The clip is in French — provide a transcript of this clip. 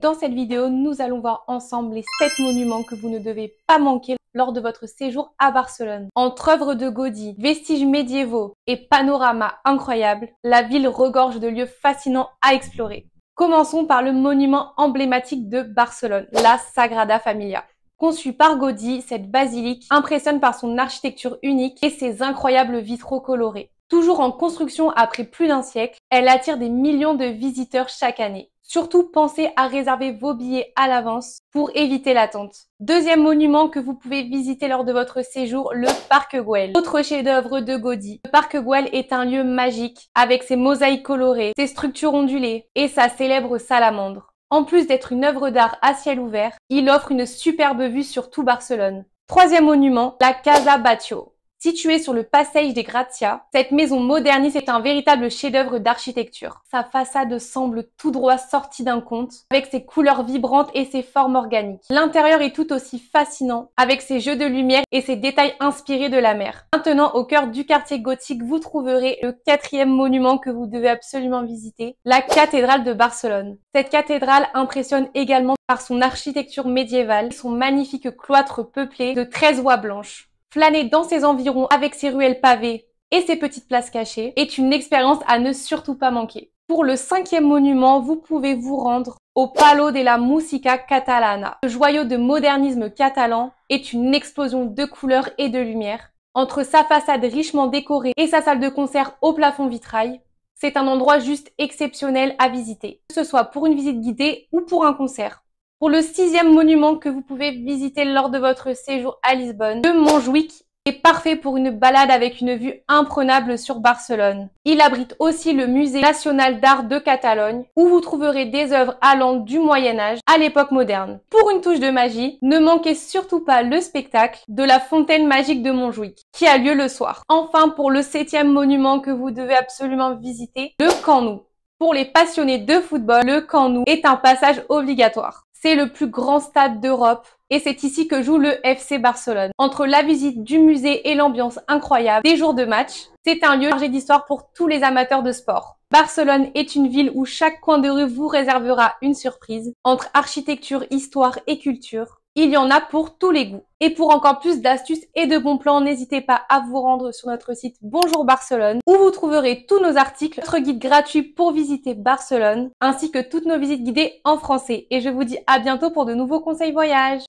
Dans cette vidéo, nous allons voir ensemble les 7 monuments que vous ne devez pas manquer lors de votre séjour à Barcelone. Entre œuvres de Gaudí, vestiges médiévaux et panoramas incroyables, la ville regorge de lieux fascinants à explorer. Commençons par le monument emblématique de Barcelone, la Sagrada Familia. Conçue par Gaudí, cette basilique impressionne par son architecture unique et ses incroyables vitraux colorés. Toujours en construction après plus d'un siècle, elle attire des millions de visiteurs chaque année. Surtout, pensez à réserver vos billets à l'avance pour éviter l'attente. Deuxième monument que vous pouvez visiter lors de votre séjour, le Parc Güell. Autre chef-d'œuvre de Gaudí. Le Parc Güell est un lieu magique avec ses mosaïques colorées, ses structures ondulées et sa célèbre salamandre. En plus d'être une œuvre d'art à ciel ouvert, il offre une superbe vue sur tout Barcelone. Troisième monument, la Casa Batlló. Située sur le Passeig de Gràcia, cette maison moderniste est un véritable chef-d'œuvre d'architecture. Sa façade semble tout droit sortie d'un conte, avec ses couleurs vibrantes et ses formes organiques. L'intérieur est tout aussi fascinant, avec ses jeux de lumière et ses détails inspirés de la mer. Maintenant, au cœur du quartier gothique, vous trouverez le quatrième monument que vous devez absolument visiter, la cathédrale de Barcelone. Cette cathédrale impressionne également par son architecture médiévale et son magnifique cloître peuplé de 13 voies blanches. Flâner dans ses environs avec ses ruelles pavées et ses petites places cachées est une expérience à ne surtout pas manquer. Pour le cinquième monument, vous pouvez vous rendre au Palau de la Música Catalana. Ce joyau de modernisme catalan est une explosion de couleurs et de lumière. Entre sa façade richement décorée et sa salle de concert au plafond vitrail, c'est un endroit juste exceptionnel à visiter, que ce soit pour une visite guidée ou pour un concert. Pour le sixième monument que vous pouvez visiter lors de votre séjour à Lisbonne, le Montjuïc est parfait pour une balade avec une vue imprenable sur Barcelone. Il abrite aussi le Musée national d'art de Catalogne, où vous trouverez des œuvres allant du Moyen-Âge à l'époque moderne. Pour une touche de magie, ne manquez surtout pas le spectacle de la fontaine magique de Montjuïc, qui a lieu le soir. Enfin, pour le septième monument que vous devez absolument visiter, le Camp Nou. Pour les passionnés de football, le Camp Nou est un passage obligatoire. C'est le plus grand stade d'Europe et c'est ici que joue le FC Barcelone. Entre la visite du musée et l'ambiance incroyable des jours de match, c'est un lieu chargé d'histoire pour tous les amateurs de sport. Barcelone est une ville où chaque coin de rue vous réservera une surprise. Entre architecture, histoire et culture, il y en a pour tous les goûts. Et pour encore plus d'astuces et de bons plans, n'hésitez pas à vous rendre sur notre site Bonjour Barcelone, où vous trouverez tous nos articles, notre guide gratuit pour visiter Barcelone, ainsi que toutes nos visites guidées en français. Et je vous dis à bientôt pour de nouveaux conseils voyage.